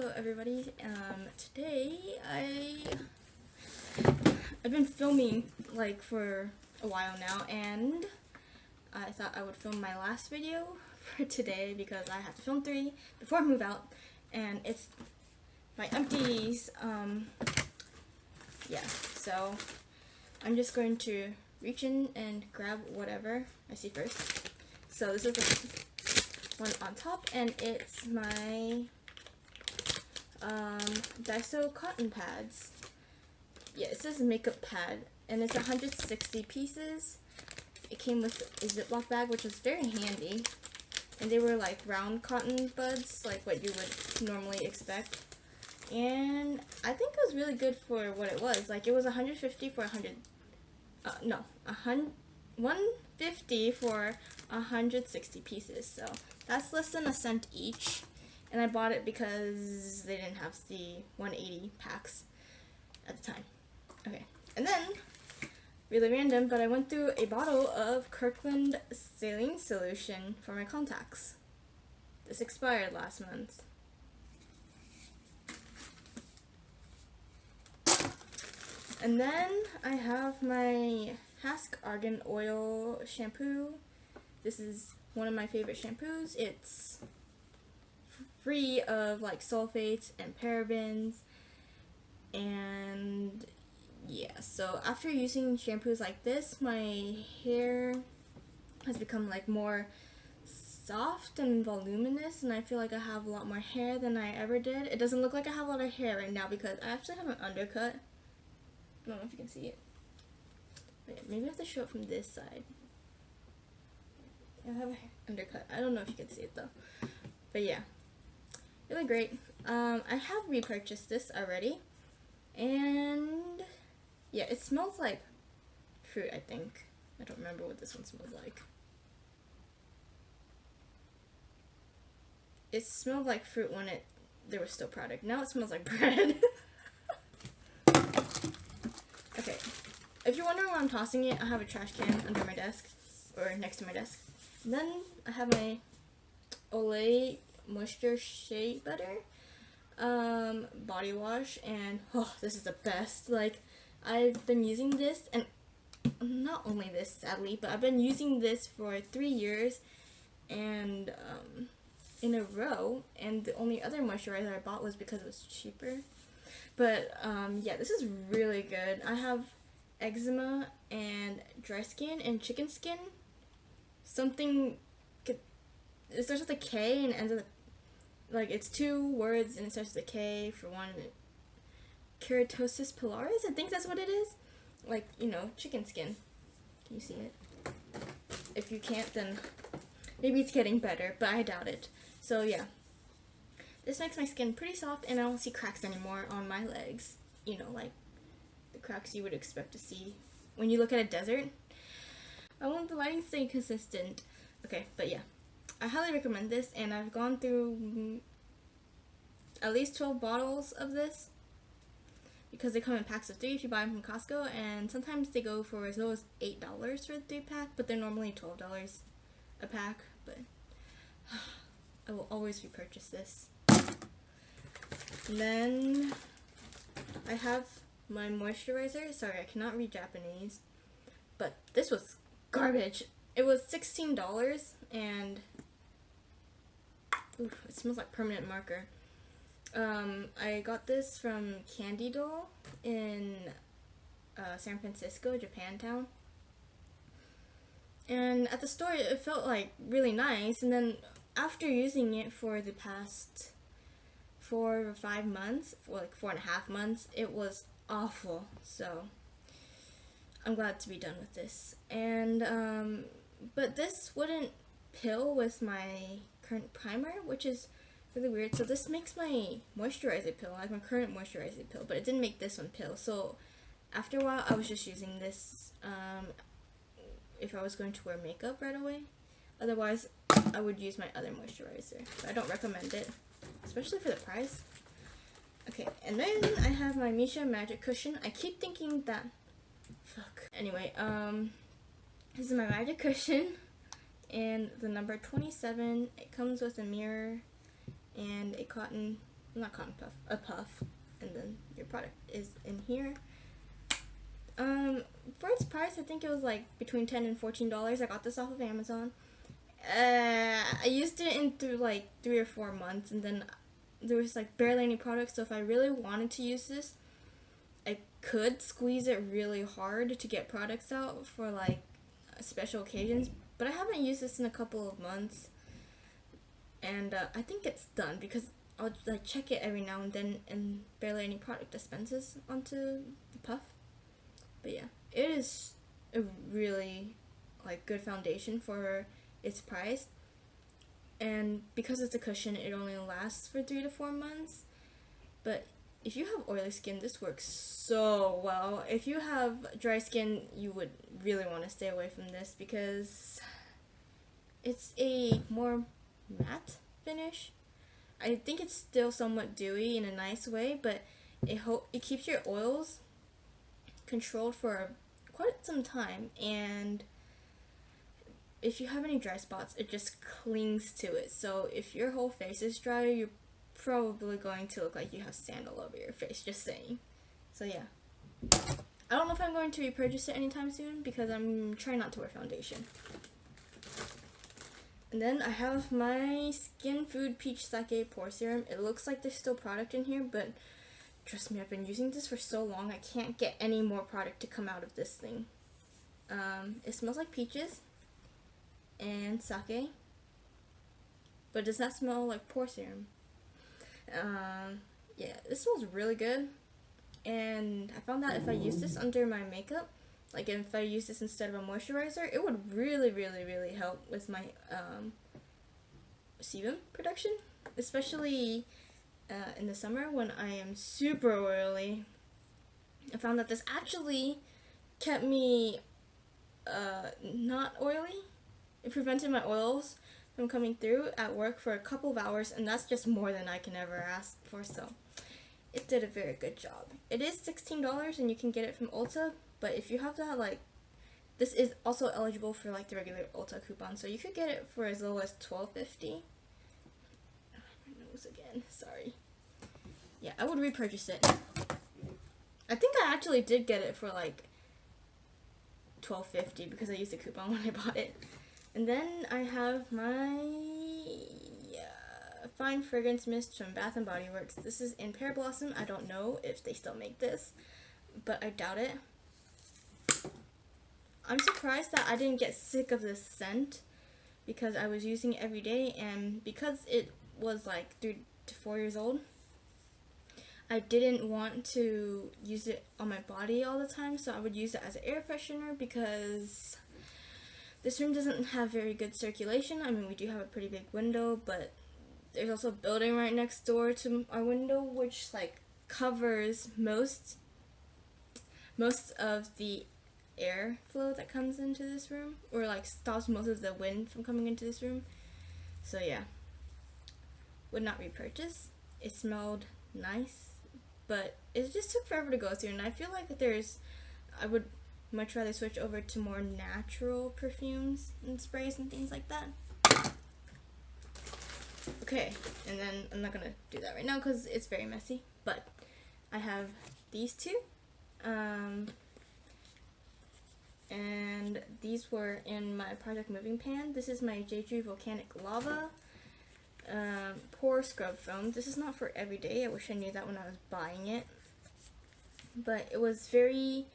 Hello everybody. Today I've been filming like for a while now, and I thought I would film my last video for today because I have to film 3 before I move out, and it's my Empties. Yeah, so I'm just going to reach in and grab whatever I see first. So this is the one on top, and it's my Daiso cotton pads. Yeah, it says makeup pad, and it's 160 pieces. It came with a Ziploc bag, which was very handy, and they were like round cotton buds, like what you would normally expect. And I think it was really good for what it was. Like, it was 150 for 150 for 160 pieces, so that's less than a cent each. And I bought it because they didn't have the 180 packs at the time. Okay, and then, really random, but I went through a bottle of Kirkland saline solution for my contacts. This expired last month. And then I have my Hask Argan Oil shampoo. This is one of my favorite shampoos. It's free of like sulfates and parabens, and yeah, so after using shampoos like this, my hair has become like more soft and voluminous, and I feel like I have a lot more hair than I ever did. It doesn't look like I have a lot of hair right now because I actually have an undercut. I don't know if you can see it. Wait, maybe I have to show it from this side. I have an undercut. I don't know if you can see it though. But yeah, really great. I have repurchased this already, and yeah, it smells like fruit, I think. I don't remember what this one smells like. It smelled like fruit when there was still product. Now it smells like bread. Okay, if you're wondering why I'm tossing it, I have a trash can under my desk, or next to my desk. And then I have my Olay Moisture Shea Butter body wash, and oh, this is the best. Like, I've been using this, and not only this, sadly, but I've been using this for 3 years, and in a row, and the only other moisturizer I bought was because it was cheaper. But yeah, this is really good. I have eczema and dry skin and chicken skin. It starts with a K and ends with like, it's 2 words and it starts with a K for one. Keratosis pilaris, I think that's what it is. Like, you know, chicken skin. Can you see it? If you can't, then maybe it's getting better, but I doubt it. So yeah, this makes my skin pretty soft, and I don't see cracks anymore on my legs. You know, like the cracks you would expect to see when you look at a desert. I want the lighting to stay consistent. Okay, but yeah, I highly recommend this, and I've gone through at least 12 bottles of this because they come in packs of 3 if you buy them from Costco, and sometimes they go for as low as $8 for a 3-pack, but they're normally $12 a pack. But I will always repurchase this. And then I have my moisturizer. Sorry, I cannot read Japanese, but this was garbage. It was $16, and oof, it smells like permanent marker. I got this from Candy Doll in San Francisco, Japantown. And at the store, it felt like really nice, and then after using it for the past 4 or 5 months, or like 4.5 months, it was awful. So I'm glad to be done with this. And but this wouldn't pill with my current primer, which is really weird. So this makes my moisturizer pill, like my current moisturizer pill, but it didn't make this one pill. So after a while, I was just using this if I was going to wear makeup right away. Otherwise, I would use my other moisturizer. But I don't recommend it, especially for the price. Okay, and then I have my Misha Magic Cushion. I keep thinking that, fuck. Anyway, this is my Magic Cushion, and the number 27. It comes with a mirror and a cotton not cotton puff, a puff, and then your product is in here. For its price, I think it was like between $10 and $14. I got this off of Amazon. I used it in through like 3 or 4 months, and then there was like barely any products. So if I really wanted to use this, I could squeeze it really hard to get products out for like special occasions. But I haven't used this in a couple of months, and I think it's done because I'll like check it every now and then, and barely any product dispenses onto the puff. But yeah, it is a really like good foundation for its price, and because it's a cushion, it only lasts for 3 to 4 months. But if you have oily skin, this works so well. If you have dry skin, you would really want to stay away from this because it's a more matte finish. I think it's still somewhat dewy in a nice way, but it keeps your oils controlled for quite some time, and if you have any dry spots, it just clings to it. So if your whole face is dry, you're probably going to look like you have sand all over your face, just saying. So yeah, I don't know if I'm going to repurchase it anytime soon because I'm trying not to wear foundation. And then I have my Skin Food Peach Sake Pore Serum. It looks like there's still product in here, but trust me, I've been using this for so long, I can't get any more product to come out of this thing. It smells like peaches and sake, but does not smell like pore serum. Yeah, this smells really good, and I found that if I use this under my makeup, like if I use this instead of a moisturizer, it would really, really, really help with my sebum production, especially in the summer when I am super oily. I found that this actually kept me not oily. It prevented my oils from coming through at work for a couple of hours, and that's just more than I can ever ask for, so it did a very good job. It is $16 and you can get it from Ulta, but if you have that, like, this is also eligible for like the regular Ulta coupon, so you could get it for as low as $12.50. My nose again, sorry. Yeah, I would repurchase it. I think I actually did get it for like $12.50 because I used a coupon when I bought it. And then I have my Fine Fragrance Mist from Bath & Body Works. This is in Pear Blossom. I don't know if they still make this, but I doubt it. I'm surprised that I didn't get sick of this scent because I was using it every day, and because it was like 3 to 4 years old, I didn't want to use it on my body all the time, so I would use it as an air freshener because this room doesn't have very good circulation. I mean, we do have a pretty big window, but there's also a building right next door to our window, which like covers most of the airflow that comes into this room, or like stops most of the wind from coming into this room. So yeah, would not repurchase. It smelled nice, but it just took forever to go through, and I feel like I would much rather switch over to more natural perfumes and sprays and things like that. Okay, and then I'm not gonna do that right now because it's very messy, but I have these two, and these were in my Project Moving Pan. This is my Jeju Volcanic Lava Pore Scrub Foam. This is not for every day. I wish I knew that when I was buying it, but it was very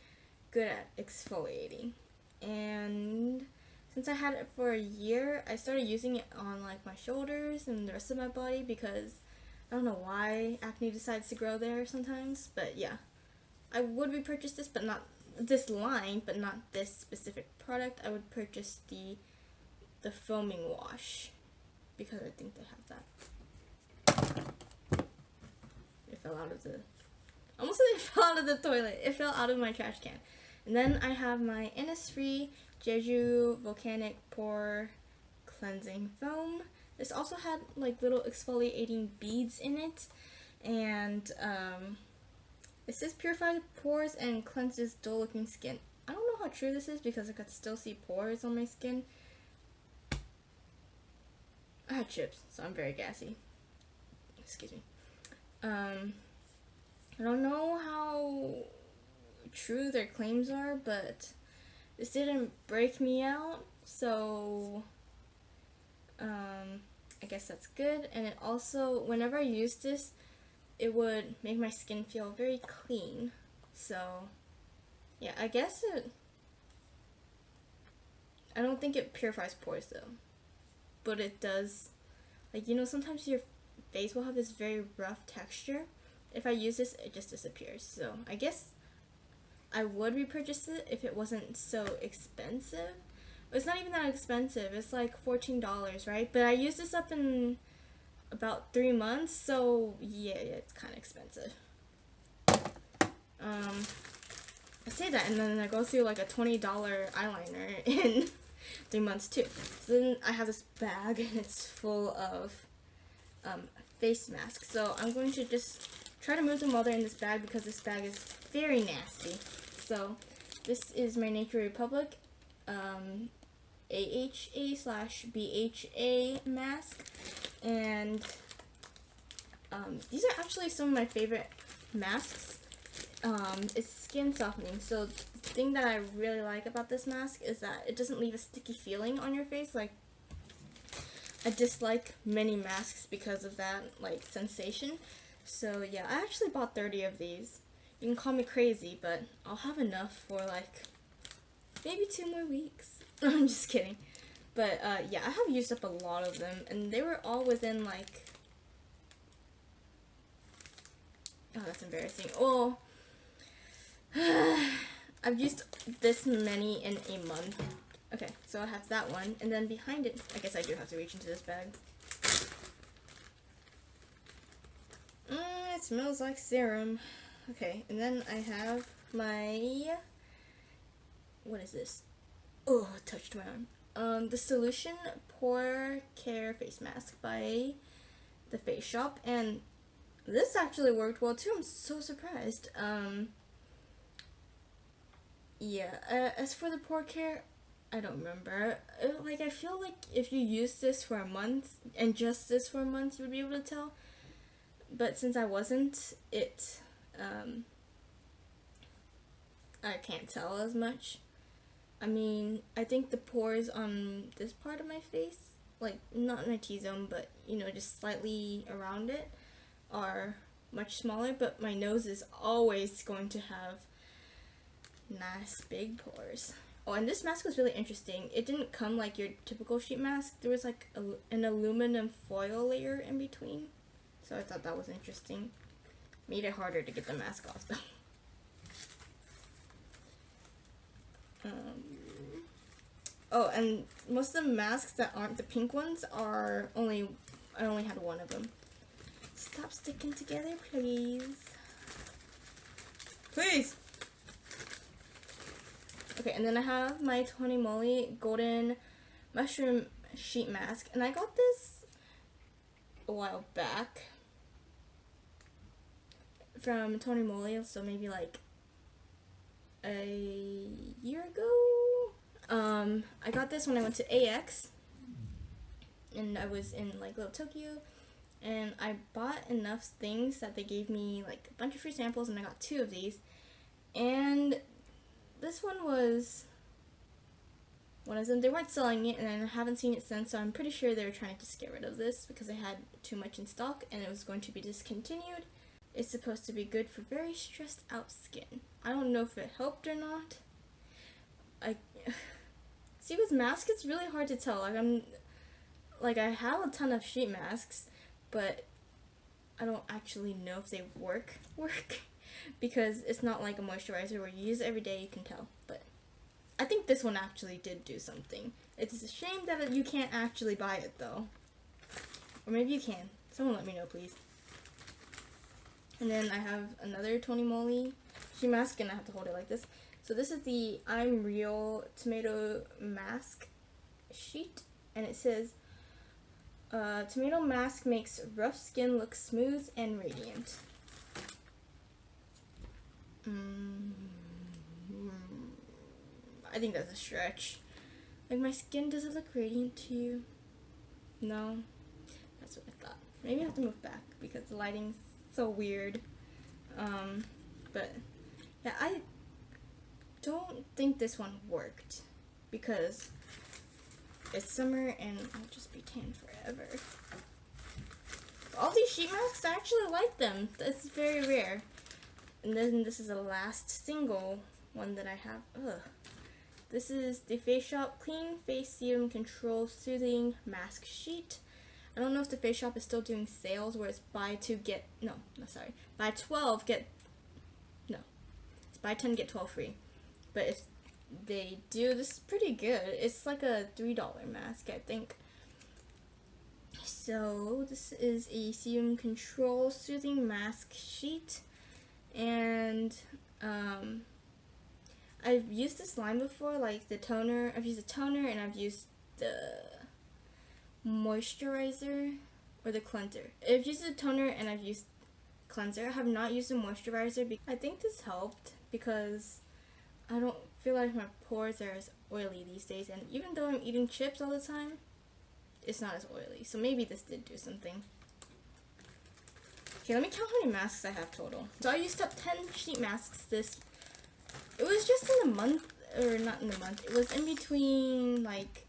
good at exfoliating, and since I had it for a year, I started using it on like my shoulders and the rest of my body because I don't know why acne decides to grow there sometimes. But yeah, I would repurchase this, but not this line, but not this specific product. I would purchase the foaming wash because I think they have that. It fell out of the, almost said it fell out of the toilet. It fell out of my trash can. And then I have my Innisfree Jeju Volcanic Pore Cleansing Foam. This also had like little exfoliating beads in it, and it says purifies pores and cleanses dull looking skin. I don't know how true this is because I could still see pores on my skin. I had chips, so I'm very gassy. Excuse me. I don't know how true their claims are, but this didn't break me out, so I guess that's good. And it also, whenever I use this, it would make my skin feel very clean. So yeah, I guess I don't think it purifies pores though, but it does. Like, you know, sometimes your face will have this very rough texture. If I use this, it just disappears. So I guess I would repurchase it if it wasn't so expensive. It's not even that expensive. It's like $14, right? But I used this up in about 3 months, so yeah, it's kind of expensive. I say that, and then I go through like a $20 eyeliner in 3 months too. So then I have this bag, and it's full of face masks. So I'm going to just try to move them while they're in this bag, because this bag is very nasty. So this is my Nature Republic AHA/BHA mask, and these are actually some of my favorite masks. It's skin softening. So the thing that I really like about this mask is that it doesn't leave a sticky feeling on your face. Like, I dislike many masks because of that, like, sensation. So yeah, I actually bought 30 of these. You can call me crazy, but I'll have enough for like maybe 2 more weeks. I'm just kidding. But yeah, I have used up a lot of them, and they were all within like, oh, that's embarrassing. Oh, I've used this many in a month. Okay, so I have that one, and then behind it, I guess I do have to reach into this bag. It smells like serum. Okay, and then I have my, what is this? Oh, it touched my arm. The Solution Pore Care Face Mask by The Face Shop, and this actually worked well too. I'm so surprised. Yeah, as for the pore care, I don't remember. Like, I feel like if you use this for a month, and just this for a month, you would be able to tell. But since I wasn't, I can't tell as much. I mean, I think the pores on this part of my face, like, not in my T-zone, but, you know, just slightly around it, are much smaller, but my nose is always going to have nice big pores. Oh, and this mask was really interesting. It didn't come like your typical sheet mask. There was like an aluminum foil layer in between. So I thought that was interesting. Made it harder to get the mask off though. Oh, and most of the masks that aren't the pink ones are I only had one of them. Stop sticking together, please. Please! Okay, and then I have my Tony Moly Golden Mushroom Sheet Mask, and I got this a while back from Tony Moly, so maybe like a year ago. I got this when I went to AX, and I was in like Little Tokyo, and I bought enough things that they gave me like a bunch of free samples, and I got 2 of these, and this one was one of them. They weren't selling it, and I haven't seen it since, so I'm pretty sure they were trying to just get rid of this because they had too much in stock and it was going to be discontinued. It's supposed to be good for very stressed out skin. I don't know if it helped or not. See, with masks, it's really hard to tell. Like, I have a ton of sheet masks, but I don't actually know if they work, because it's not like a moisturizer where you use it every day, you can tell. But I think this one actually did do something. It's a shame that you can't actually buy it, though. Or maybe you can. Someone let me know, please. And then I have another Tony Moly sheet mask, and I have to hold it like this. So this is the I'm Real Tomato Mask sheet, and it says, tomato mask makes rough skin look smooth and radiant. I think that's a stretch. Like, my skin, does it look radiant to you? No? That's what I thought. Maybe I have to move back because the lighting's So weird. But yeah, I don't think this one worked because it's summer and I'll just be tan forever. All these sheet masks, I actually like them. That's very rare. And then this is the last single one that I have. Ugh. This is the Face Shop Clean Face Serum Control Soothing Mask Sheet. I don't know if the Face Shop is still doing sales where it's buy 12 get 12 it's buy 10 get 12 free. But if they do, this is pretty good. It's like a $3 mask, I think. So this is a serum control soothing mask sheet, and I've used this line before, like the toner. I've used the toner and I've used the moisturizer or the cleanser. I've used the toner and I've used cleanser. I have not used the moisturizer. I think this helped because I don't feel like my pores are as oily these days, and even though I'm eating chips all the time, it's not as oily. So maybe this did do something. Okay, let me count how many masks I have total. So I used up 10 sheet masks it was just in the month, or not in the month, it was in between like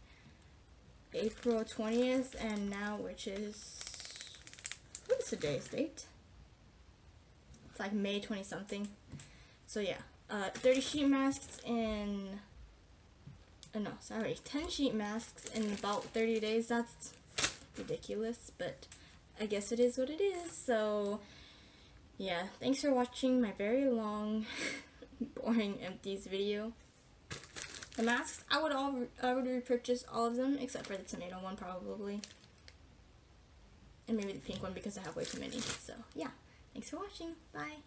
April 20th and now, which is, what is today's date? It's like May 20 something. So yeah, 30 sheet masks in, 10 sheet masks in about 30 days. That's ridiculous, but I guess it is what it is. So yeah, thanks for watching my very long boring Empties video. The masks, I would repurchase all of them except for the tomato one probably, and maybe the pink one because I have way too many. So yeah, thanks for watching. Bye.